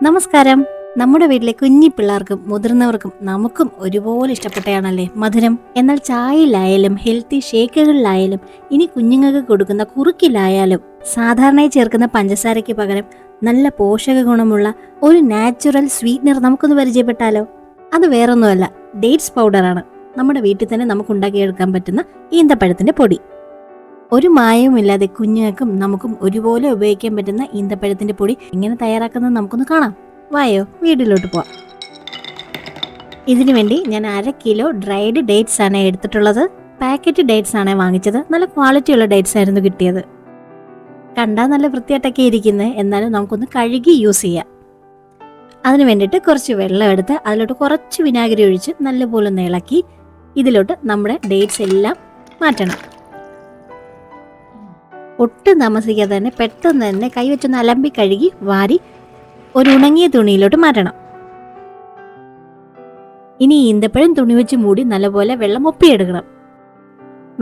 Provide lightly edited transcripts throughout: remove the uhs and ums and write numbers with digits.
നമസ്കാരം. നമ്മുടെ വീട്ടിലെ കുഞ്ഞി പിള്ളേർക്കും മുതിർന്നവർക്കും നമുക്കും ഒരുപോലെ ഇഷ്ടപ്പെട്ടയാണല്ലേ മധുരം. എന്നാൽ ചായയിലായാലും ഹെൽത്തി ഷേക്കുകളിലായാലും ഇനി കുഞ്ഞുങ്ങൾക്ക് കൊടുക്കുന്ന കുറുക്കിലായാലും സാധാരണയായി ചേർക്കുന്ന പഞ്ചസാരയ്ക്ക് പകരം നല്ല പോഷക ഗുണമുള്ള ഒരു നാച്ചുറൽ സ്വീറ്റ്നർ നമുക്കൊന്ന് പരിചയപ്പെട്ടാലോ? അത് വേറൊന്നുമല്ല, ഡേറ്റ്സ് പൗഡറാണ്. നമ്മുടെ വീട്ടിൽ തന്നെ നമുക്ക് ഉണ്ടാക്കിയെടുക്കാൻ പറ്റുന്ന ഈന്തപ്പഴത്തിന്റെ പൊടി. ഒരു മായവുമില്ലാതെ കുഞ്ഞുങ്ങൾക്കും നമുക്കും ഒരുപോലെ ഉപയോഗിക്കാൻ പറ്റുന്ന ഈന്തപ്പഴത്തിന്റെ പൊടി എങ്ങനെ തയ്യാറാക്കുന്നത് നമുക്കൊന്ന് കാണാം. വായോ, വീട്ടിലോട്ട് പോവാം. ഇതിനു വേണ്ടി ഞാൻ 1/2 കിലോ ഡ്രൈഡ് ഡേറ്റ്സ് ആണ് എടുത്തിട്ടുള്ളത്. പാക്കറ്റ് ഡേറ്റ്സ് ആണ് വാങ്ങിച്ചത്. നല്ല ക്വാളിറ്റിയുള്ള ഡേറ്റ്സ് ആയിരുന്നു കിട്ടിയത്. കണ്ടാൽ നല്ല വൃത്തിയായിട്ടൊക്കെ ഇരിക്കുന്നത്, എന്നാലും നമുക്കൊന്ന് കഴുകി യൂസ് ചെയ്യാം. അതിന് വേണ്ടിയിട്ട് കുറച്ച് വെള്ളം എടുത്ത് അതിലോട്ട് കുറച്ച് വിനാഗിരി ഒഴിച്ച് നല്ലപോലെ ഒന്ന് ഇളക്കി ഇതിലോട്ട് നമ്മുടെ ഡേറ്റ്സ് എല്ലാം മാറ്റണം. ഒട്ടും താമസിക്കാതെ തന്നെ പെട്ടെന്ന് തന്നെ കൈവച്ചൊന്ന് അലമ്പി കഴുകി വാരി ഒരു ഉണങ്ങിയ തുണിയിലോട്ട് മാറ്റണം. ഇനി ഈന്തപ്പഴം തുണി വെച്ച് മൂടി നല്ലപോലെ വെള്ളം ഒപ്പിയെടുക്കണം.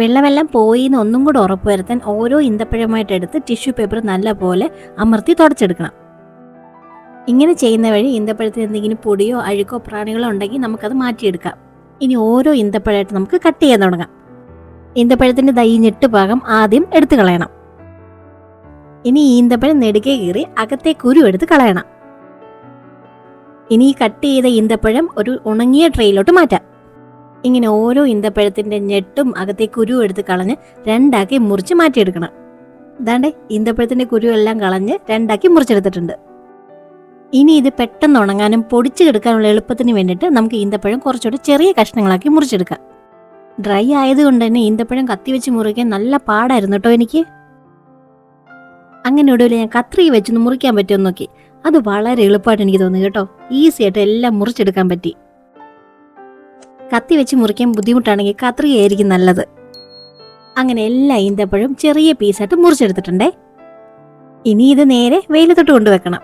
വെള്ളമെല്ലാം പോയിന്ന് ഒന്നും കൂടെ ഉറപ്പുവരുത്താൻ ഓരോ ഈന്തപ്പഴമായിട്ട് എടുത്ത് ടിഷ്യൂ പേപ്പർ നല്ലപോലെ അമർത്തി തുടച്ചെടുക്കണം. ഇങ്ങനെ ചെയ്യുന്ന വഴി ഈന്തപ്പഴത്തിന് എന്തെങ്കിലും പൊടിയോ അഴുക്കോ പ്രാണികളോ ഉണ്ടെങ്കിൽ നമുക്കത് മാറ്റിയെടുക്കാം. ഇനി ഓരോ ഈന്തപ്പഴമായിട്ട് നമുക്ക് കട്ട് ചെയ്യാൻ തുടങ്ങാം. ഈന്തപ്പഴത്തിന്റെ ദൈ ഞെട്ട് ഭാഗം ആദ്യം എടുത്തു കളയണം. ഇനി ഈന്തപ്പഴം നെടുകെ കീറി അകത്തെ കുരു എടുത്ത് കളയണം. ഇനി കട്ട് ചെയ്ത ഈന്തപ്പഴം ഒരു ഉണങ്ങിയ ട്രേയിലോട്ട് മാറ്റാം. ഇങ്ങനെ ഓരോ ഈന്തപ്പഴത്തിന്റെ ഞെട്ടും അകത്തെ കുരു എടുത്ത് കളഞ്ഞ് രണ്ടാക്കി മുറിച്ച് മാറ്റിയെടുക്കണം. അതാണ്ട് ഈന്തപ്പഴത്തിന്റെ കുരു എല്ലാം കളഞ്ഞ് രണ്ടാക്കി മുറിച്ചെടുത്തിട്ടുണ്ട്. ഇനി ഇത് പെട്ടെന്ന് ഉണങ്ങാനും പൊടിച്ചെടുക്കാനുള്ള എളുപ്പത്തിന് വേണ്ടിയിട്ട് നമുക്ക് ഈന്തപ്പഴം കുറച്ചുകൂടി ചെറിയ കഷ്ണങ്ങളാക്കി മുറിച്ചെടുക്കാം. ഡ്രൈ ആയതുകൊണ്ട് തന്നെ ഈന്തപ്പഴം കത്തി വെച്ച് മുറിക്കാൻ നല്ല പാടായിരുന്നു കേട്ടോ എനിക്ക്. അങ്ങനെ ഒടുവിൽ ഞാൻ കത്രി വെച്ചൊന്ന് മുറിക്കാൻ പറ്റുമെന്ന് നോക്കി. അത് വളരെ എളുപ്പമായിട്ട് എനിക്ക് തോന്നി കേട്ടോ. ഈസി ആയിട്ട് എല്ലാം മുറിച്ചെടുക്കാൻ പറ്റി. കത്തി വെച്ച് മുറിക്കാൻ ബുദ്ധിമുട്ടാണെങ്കിൽ കത്രികയായിരിക്കും നല്ലത്. അങ്ങനെ എല്ലാ ഈന്തപ്പഴം ചെറിയ പീസായിട്ട് മുറിച്ചെടുത്തിട്ടുണ്ടേ. ഇനി ഇത് നേരെ വെയിലത്തോട്ട് കൊണ്ടുവെക്കണം.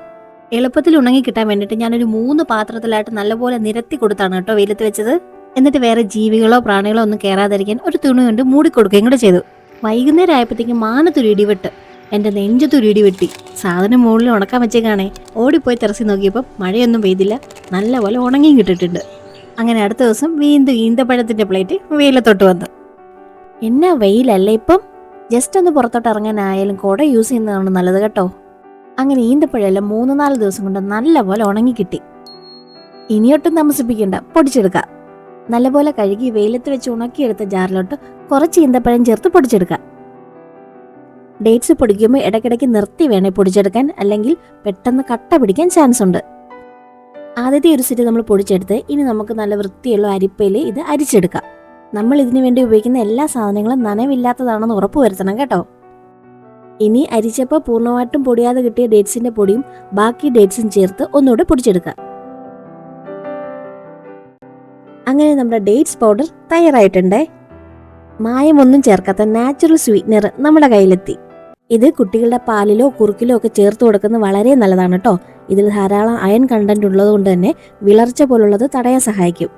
എളുപ്പത്തിൽ ഉണങ്ങി കിട്ടാൻ വേണ്ടിയിട്ട് ഞാനൊരു 3 പാത്രത്തിലായിട്ട് നല്ലപോലെ നിരത്തി കൊടുത്താണ് കേട്ടോ വെയിലത്ത് വെച്ചത്. എന്നിട്ട് വേറെ ജീവികളോ പ്രാണികളോ ഒന്നും കയറാതിരിക്കാൻ ഒരു തുണി കൊണ്ട് മൂടിക്കൊടുക്കുകയും കൂടെ ചെയ്തു. വൈകുന്നേരം ആയപ്പോഴത്തേക്കും മാനത്തൊരു ഇടിവെട്ട്, എൻ്റെ നെഞ്ചത്തൊരു ഇടി വെട്ടി. സാധനം മുകളിൽ ഉണക്കാൻ വെച്ചേക്കാണേ. ഓടിപ്പോയി തെറസി നോക്കിയപ്പോൾ മഴയൊന്നും പെയ്തില്ല, നല്ലപോലെ ഉണങ്ങിയും കിട്ടിയിട്ടുണ്ട്. അങ്ങനെ അടുത്ത ദിവസം വീണ്ടും ഈന്തപ്പഴത്തിൻ്റെ പ്ലേറ്റ് വെയിലത്തോട്ട് വന്നു. എന്നാ വെയിലല്ലേ ഇപ്പം. ജസ്റ്റ് ഒന്ന് പുറത്തോട്ട് ഇറങ്ങാനായാലും കുട യൂസ് ചെയ്യുന്നതാണ് നല്ലത് കേട്ടോ. അങ്ങനെ ഈന്തപ്പഴമെല്ലാം 3-4 ദിവസം കൊണ്ട് നല്ലപോലെ ഉണങ്ങി കിട്ടി. ഇനിയൊട്ടും താമസിപ്പിക്കണ്ട, പൊടിച്ചെടുക്കാം. നല്ലപോലെ കഴുകി വെയിലത്ത് വെച്ച് ഉണക്കിയെടുത്ത ജാറിലോട്ട് കുറച്ച് ഈന്തപ്പഴം ചേർത്ത് പൊടിച്ചെടുക്കാം. ഡേറ്റ്സ് പൊടിക്കുമ്പോൾ ഇടയ്ക്കിടയ്ക്ക് നിർത്തി വേണേ പൊടിച്ചെടുക്കാൻ, അല്ലെങ്കിൽ പെട്ടെന്ന് കട്ട പിടിക്കാൻ ചാൻസ് ഉണ്ട്. ആദ്യത്തെ ഒരു സെറ്റ് നമ്മൾ പൊടിച്ചെടുത്ത് ഇനി നമുക്ക് നല്ല വൃത്തിയുള്ള അരിപ്പയിൽ ഇത് അരിച്ചെടുക്കാം. നമ്മൾ ഇതിനു വേണ്ടി ഉപയോഗിക്കുന്ന എല്ലാ സാധനങ്ങളും നനവില്ലാത്തതാണെന്ന് ഉറപ്പ് വരുത്തണം കേട്ടോ. ഇനി അരിച്ചപ്പോൾ പൂർണ്ണമായിട്ടും പൊടിയാതെ കിട്ടിയ ഡേറ്റ്സിന്റെ പൊടിയും ബാക്കി ഡേറ്റ്സും ചേർത്ത് ഒന്നുകൂടെ പൊടിച്ചെടുക്കാം. അങ്ങനെ നമ്മുടെ ഡേറ്റ്സ് പൗഡർ തയ്യാറായിട്ടുണ്ടേ. മായമൊന്നും ചേർക്കാത്ത നാച്ചുറൽ സ്വീറ്റ്നർ നമ്മുടെ കയ്യിലെത്തി. ഇത് കുട്ടികളുടെ പാലിലോ കുറുക്കിലോ ഒക്കെ ചേർത്ത് കൊടുക്കുന്നത് വളരെ നല്ലതാണ് കേട്ടോ. ഇതിൽ ധാരാളം അയൺ കണ്ടന്റ് ഉള്ളത് കൊണ്ട് തന്നെ വിളർച്ച പോലുള്ളത് തടയാൻ സഹായിക്കും.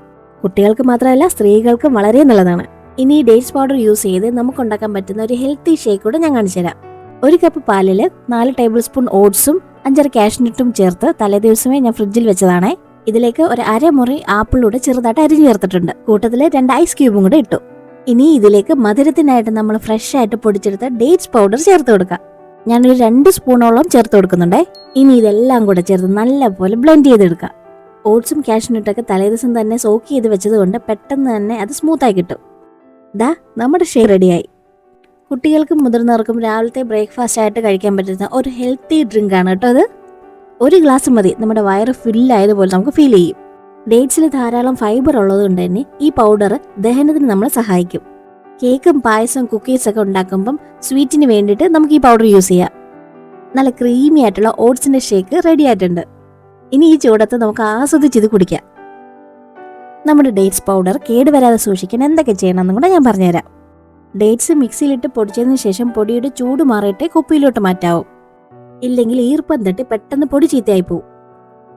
കുട്ടികൾക്ക് മാത്രമല്ല സ്ത്രീകൾക്കും വളരെ നല്ലതാണ്. ഇനി ഡേറ്റ്സ് പൗഡർ യൂസ് ചെയ്ത് നമുക്ക് ഉണ്ടാക്കാൻ പറ്റുന്ന ഒരു ഹെൽത്തി ഷേക്ക് കൂടെ ഞാൻ കാണിച്ചു തരാം. 1 കപ്പ് പാലിൽ 4 ടേബിൾ സ്പൂൺ ഓട്സും 5 കാഷ്നട്ടും ചേർത്ത് തലേദിവസമേ ഞാൻ ഫ്രിഡ്ജിൽ വെച്ചതാണ്. ഇതിലേക്ക് ഒരു 1/2 മുറി ആപ്പിളൂടെ ചെറുതായിട്ട് അരിഞ്ഞു ചേർത്തിട്ടുണ്ട്. കൂട്ടത്തിൽ 2 ഐസ് ക്യൂബും കൂടെ ഇട്ടു. ഇനി ഇതിലേക്ക് മധുരത്തിനായിട്ട് നമ്മൾ ഫ്രഷ് ആയിട്ട് പൊടിച്ചെടുത്ത ഡേറ്റ്സ് പൗഡർ ചേർത്ത് കൊടുക്കാം. ഞാനൊരു 2 സ്പൂണോളം ചേർത്ത് കൊടുക്കുന്നുണ്ടേ. ഇനി ഇതെല്ലാം കൂടെ ചേർത്ത് നല്ലപോലെ ബ്ലെൻഡ് ചെയ്തെടുക്കാം. ഓട്സും കാഷ്നട്ടൊക്കെ തലേദിവസം തന്നെ സോക്ക് ചെയ്ത് വെച്ചത് കൊണ്ട് പെട്ടെന്ന് തന്നെ അത് സ്മൂത്തായി കിട്ടും. ദാ നമ്മുടെ ഷേക്ക് റെഡിയായി. കുട്ടികൾക്കും മുതിർന്നവർക്കും രാവിലത്തെ ബ്രേക്ക്ഫാസ്റ്റ് ആയിട്ട് കഴിക്കാൻ പറ്റുന്ന ഒരു ഹെൽത്തി ഡ്രിങ്ക് ആണ് കേട്ടോ ഇത്. 1 ഗ്ലാസ് മതി, നമ്മുടെ വയറ് ഫില്ലായതുപോലെ നമുക്ക് ഫീൽ ചെയ്യും. ഡേറ്റ്സിൽ ധാരാളം ഫൈബർ ഉള്ളതുകൊണ്ട് തന്നെ ഈ പൗഡർ ദഹനത്തിന് നമ്മളെ സഹായിക്കും. കേക്കും പായസം കുക്കീസൊക്കെ ഉണ്ടാക്കുമ്പം സ്വീറ്റിന് വേണ്ടിയിട്ട് നമുക്ക് ഈ പൗഡർ യൂസ് ചെയ്യാം. നല്ല ക്രീമി ആയിട്ടുള്ള ഓട്സിന്റെ ഷേക്ക് റെഡി ആയിട്ടുണ്ട്. ഇനി ഈ ചൂടത്ത് നമുക്ക് ആസ്വദിച്ച് ഇത് കുടിക്കാം. നമ്മുടെ ഡേറ്റ്സ് പൗഡർ കേടുവരാതെ സൂക്ഷിക്കാൻ എന്തൊക്കെ ചെയ്യണമെന്നും കൂടെ ഞാൻ പറഞ്ഞുതരാം. ഡേറ്റ്സ് മിക്സിയിലിട്ട് പൊടിച്ചതിന് ശേഷം പൊടിയുടെ ചൂട് മാറിയിട്ട് കുപ്പിയിലോട്ട് മാറ്റാവും. ഇല്ലെങ്കിൽ ഈർപ്പം തട്ടി പെട്ടെന്ന് പൊടി ചീത്തയായി പോവും.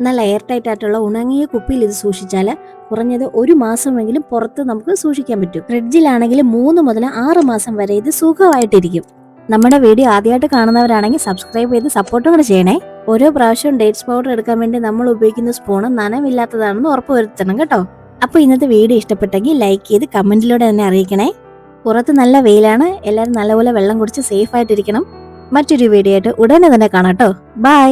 നല്ല എയർ ടൈറ്റ് ആയിട്ടുള്ള ഉണങ്ങിയ കുപ്പിയിൽ ഇത് സൂക്ഷിച്ചാൽ കുറഞ്ഞത് 1 മാസമെങ്കിലും പുറത്ത് നമുക്ക് സൂക്ഷിക്കാൻ പറ്റും. ഫ്രിഡ്ജിലാണെങ്കിൽ 3 മുതൽ 6 മാസം വരെ ഇത് സുഖമായിട്ടിരിക്കും. നമ്മുടെ വീഡിയോ ആദ്യമായിട്ട് കാണുന്നവരാണെങ്കിൽ സബ്സ്ക്രൈബ് ചെയ്ത് സപ്പോർട്ടും കൂടെ ചെയ്യണേ. ഓരോ പ്രാവശ്യവും ഡേറ്റ്സ് പൗഡർ എടുക്കാൻ വേണ്ടി നമ്മൾ ഉപയോഗിക്കുന്ന സ്പൂണ് നനവില്ലാത്തതാണെന്ന് ഉറപ്പുവരുത്തണം കേട്ടോ. അപ്പോൾ ഇന്നത്തെ വീഡിയോ ഇഷ്ടപ്പെട്ടെങ്കിൽ ലൈക്ക് ചെയ്ത് കമന്റിലൂടെ തന്നെ അറിയിക്കണേ. പുറത്ത് നല്ല വെയിലാണ്, എല്ലാവരും നല്ലപോലെ വെള്ളം കുടിച്ച് സേഫ് ആയിട്ടിരിക്കണം. മറ്റൊരു വീഡിയോ ആയിട്ട് ഉടനെ തന്നെ കാണാം കേട്ടോ. ബൈ.